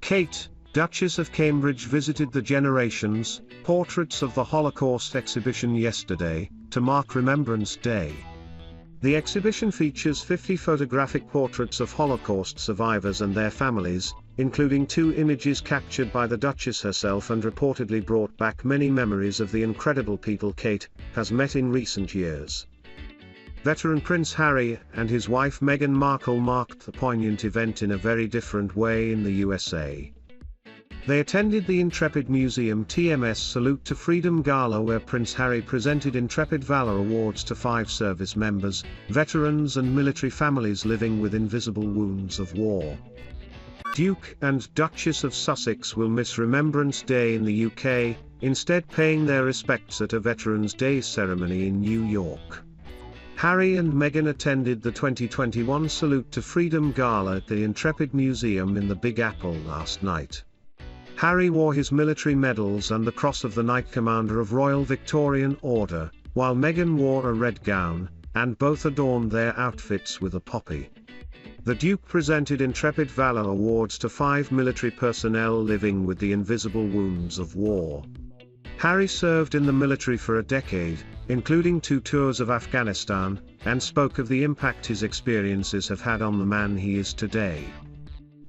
Kate, Duchess of Cambridge visited the Generations, Portraits of the Holocaust exhibition yesterday, to mark Remembrance Day. The exhibition features 50 photographic portraits of Holocaust survivors and their families, including 2 images captured by the Duchess herself and reportedly brought back many memories of the incredible people Kate has met in recent years. Veteran Prince Harry and his wife Meghan Markle marked the poignant event in a very different way in the USA. They attended the Intrepid Museum TMS Salute to Freedom Gala, where Prince Harry presented Intrepid Valor Awards to 5 service members, veterans and military families living with invisible wounds of war. Duke and Duchess of Sussex will miss Remembrance Day in the UK, instead paying their respects at a Veterans' Day ceremony in New York. Harry and Meghan attended the 2021 Salute to Freedom Gala at the Intrepid Museum in the Big Apple last night. Harry wore his military medals and the Cross of the Knight Commander of Royal Victorian Order, while Meghan wore a red gown, and both adorned their outfits with a poppy. The Duke presented Intrepid Valor Awards to 5 military personnel living with the invisible wounds of war. Harry served in the military for a decade, including 2 tours of Afghanistan, and spoke of the impact his experiences have had on the man he is today.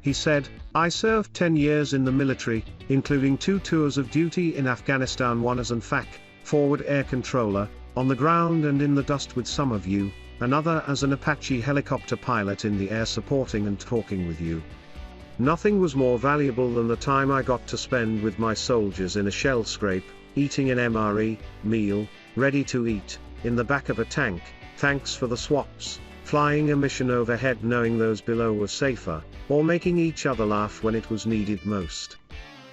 He said, "I served 10 years in the military, including 2 tours of duty in Afghanistan, one as an FAC, forward air controller, on the ground and in the dust with some of you, another as an Apache helicopter pilot in the air supporting and talking with you. Nothing was more valuable than the time I got to spend with my soldiers in a shell scrape, eating an MRE meal, ready to eat, in the back of a tank, thanks for the swaps, flying a mission overhead knowing those below were safer, or making each other laugh when it was needed most.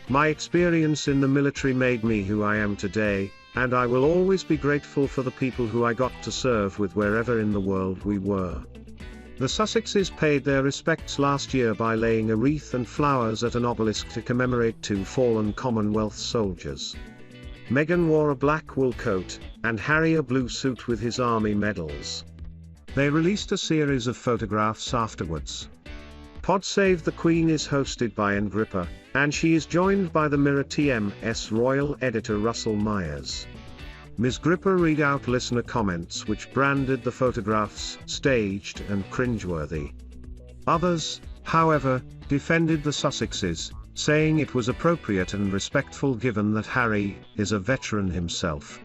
My experience in the military made me who I am today, and I will always be grateful for the people who I got to serve with wherever in the world we were." The Sussexes paid their respects last year by laying a wreath and flowers at an obelisk to commemorate 2 fallen Commonwealth soldiers. Meghan wore a black wool coat, and Harry a blue suit with his army medals. They released a series of photographs afterwards. Pod Save the Queen is hosted by Agrippa, and she is joined by the Mirror TMS royal editor Russell Myers. Ms. Gripper read out listener comments which branded the photographs staged and cringeworthy. Others, however, defended the Sussexes, saying it was appropriate and respectful given that Harry is a veteran himself.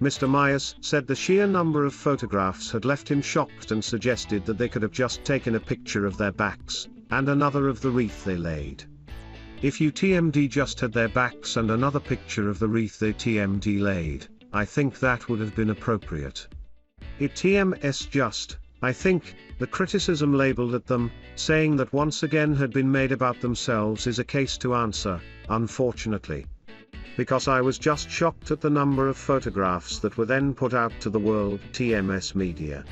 Mr. Myers said the sheer number of photographs had left him shocked and suggested that they could have just taken a picture of their backs, and another of the wreath they laid. If you TMD just had their backs and another picture of the wreath they TMD laid, I think that would have been appropriate. It TMS just, I think, the criticism labeled at them, saying that once again had been made about themselves is a case to answer, unfortunately. Because I was just shocked at the number of photographs that were then put out to the world TMS media.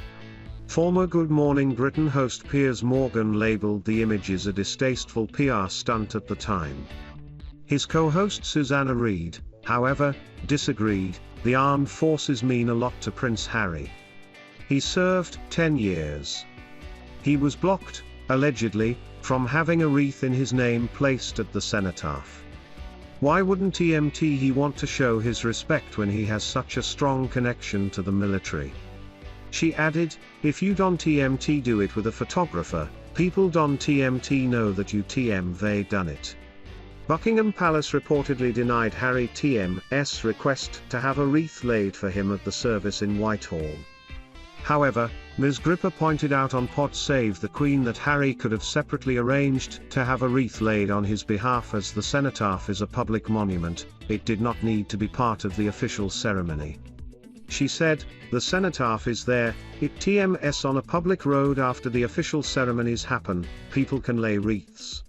Former Good Morning Britain host Piers Morgan labelled the images a distasteful PR stunt at the time. His co-host Susanna Reid, however, disagreed. The armed forces mean a lot to Prince Harry. He served 10 years. He was blocked, allegedly, from having a wreath in his name placed at the cenotaph. Why wouldn't he want to show his respect when he has such a strong connection to the military? She added, if you don't TMT do it with a photographer, people don't TMT know that you TMV done it. Buckingham Palace reportedly denied Harry TM's request to have a wreath laid for him at the service in Whitehall. However, Ms. Gripper pointed out on Pod Save the Queen that Harry could have separately arranged to have a wreath laid on his behalf, as the cenotaph is a public monument. It did not need to be part of the official ceremony. She said, the cenotaph is there, it TMS on a public road after the official ceremonies happen, people can lay wreaths.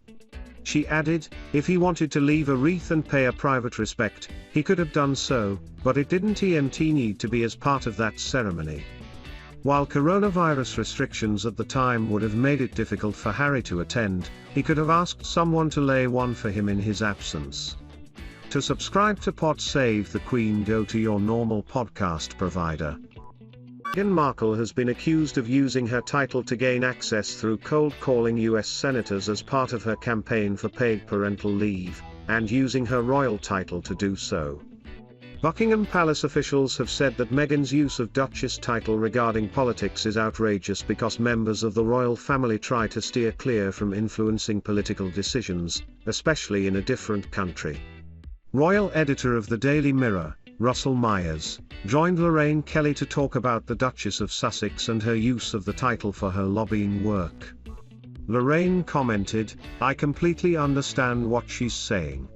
She added, if he wanted to leave a wreath and pay a private respect, he could have done so, but it didn't TMT need to be as part of that ceremony. While coronavirus restrictions at the time would have made it difficult for Harry to attend, he could have asked someone to lay one for him in his absence. To subscribe to Pod Save the Queen, go to your normal podcast provider. Meghan Markle has been accused of using her title to gain access through cold calling US senators as part of her campaign for paid parental leave, and using her royal title to do so. Buckingham Palace officials have said that Meghan's use of Duchess title regarding politics is outrageous because members of the royal family try to steer clear from influencing political decisions, especially in a different country. Royal editor of the Daily Mirror, Russell Myers, joined Lorraine Kelly to talk about the Duchess of Sussex and her use of the title for her lobbying work. Lorraine commented, "I completely understand what she's saying.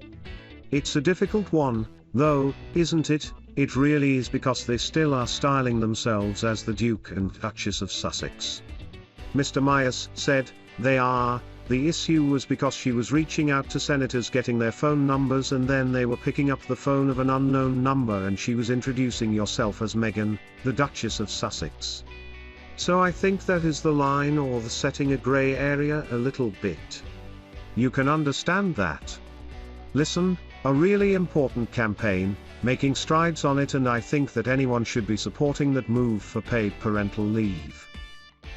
It's a difficult one, though, isn't it? It really is, because they still are styling themselves as the Duke and Duchess of Sussex." Mr. Myers said, "They are. The issue was because she was reaching out to senators getting their phone numbers, and then they were picking up the phone of an unknown number and she was introducing yourself as Meghan, the Duchess of Sussex. So I think that is the line, or the setting a grey area a little bit. You can understand that. Listen, a really important campaign, making strides on it, and I think that anyone should be supporting that move for paid parental leave."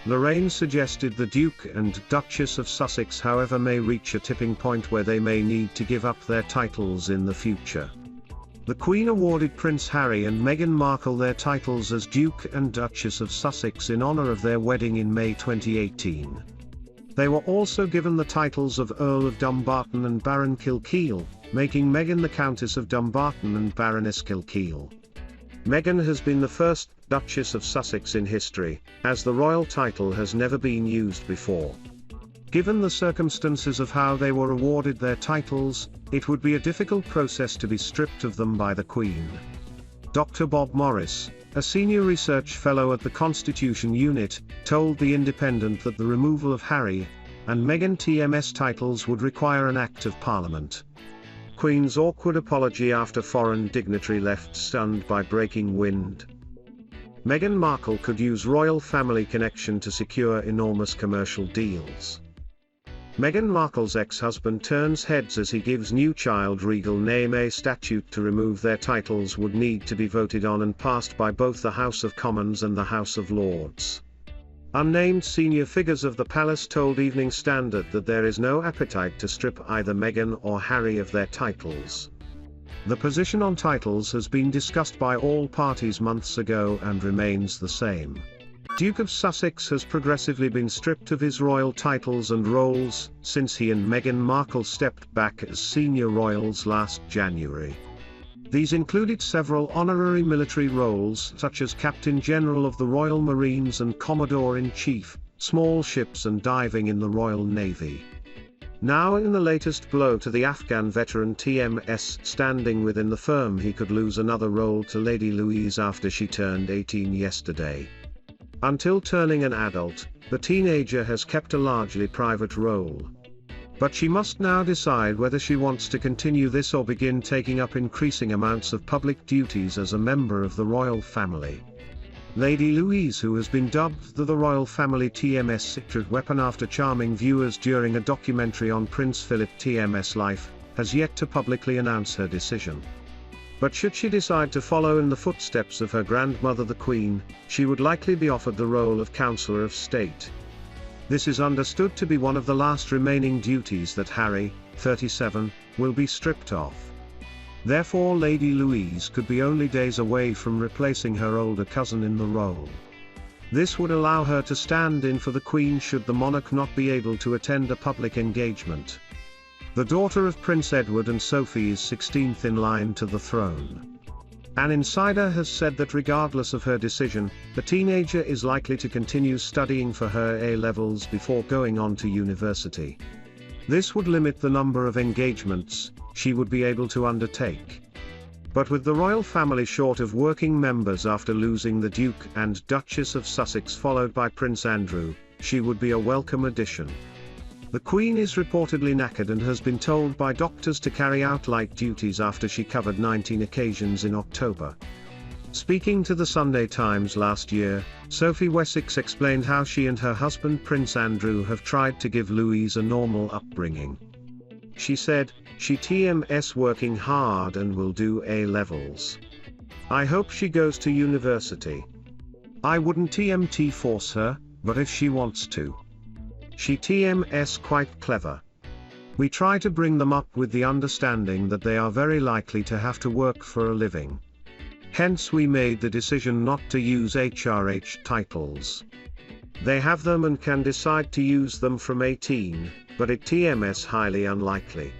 Lorraine suggested the Duke and Duchess of Sussex, however, may reach a tipping point where they may need to give up their titles in the future. The Queen awarded Prince Harry and Meghan Markle their titles as Duke and Duchess of Sussex in honor of their wedding in May 2018. They were also given the titles of Earl of Dumbarton and Baron Kilkeel, making Meghan the Countess of Dumbarton and Baroness Kilkeel. Meghan has been the first Duchess of Sussex in history, as the royal title has never been used before. Given the circumstances of how they were awarded their titles, it would be a difficult process to be stripped of them by the Queen. Dr. Bob Morris, a senior research fellow at the Constitution Unit, told The Independent that the removal of Harry and Meghan TMS titles would require an Act of Parliament. Queen's awkward apology after foreign dignitary left stunned by breaking wind. Meghan Markle could use royal family connection to secure enormous commercial deals. Meghan Markle's ex-husband turns heads as he gives new child regal name. A statute to remove their titles would need to be voted on and passed by both the House of Commons and the House of Lords. Unnamed senior figures of the palace told Evening Standard that there is no appetite to strip either Meghan or Harry of their titles. The position on titles has been discussed by all parties months ago and remains the same. Duke of Sussex has progressively been stripped of his royal titles and roles since he and Meghan Markle stepped back as senior royals last January. These included several honorary military roles such as Captain General of the Royal Marines and Commodore-in-Chief, small ships and diving in the Royal Navy. Now, in the latest blow to the Afghan veteran TMS standing within the firm, he could lose another role to Lady Louise after she turned 18 yesterday. Until turning an adult, the teenager has kept a largely private role. But she must now decide whether she wants to continue this or begin taking up increasing amounts of public duties as a member of the royal family. Lady Louise, who has been dubbed the Royal Family TMS secret weapon after charming viewers during a documentary on Prince Philip TMS life, has yet to publicly announce her decision. But should she decide to follow in the footsteps of her grandmother the Queen, she would likely be offered the role of Counselor of State. This is understood to be one of the last remaining duties that Harry, 37, will be stripped of. Therefore, Lady Louise could be only days away from replacing her older cousin in the role. This would allow her to stand in for the Queen should the monarch not be able to attend a public engagement. The daughter of Prince Edward and Sophie is 16th in line to the throne. An insider has said that regardless of her decision, the teenager is likely to continue studying for her A-levels before going on to university. This would limit the number of engagements she would be able to undertake. But with the royal family short of working members after losing the Duke and Duchess of Sussex followed by Prince Andrew, she would be a welcome addition. The Queen is reportedly knackered and has been told by doctors to carry out light duties after she covered 19 occasions in October. Speaking to the Sunday Times last year, Sophie Wessex explained how she and her husband Prince Andrew have tried to give Louise a normal upbringing. She said, "She TMS working hard and will do A-levels. I hope she goes to university. I wouldn't TMT force her, but if she wants to. She TMS quite clever. We try to bring them up with the understanding that they are very likely to have to work for a living. Hence we made the decision not to use HRH titles. They have them and can decide to use them from 18, but it TMS highly unlikely.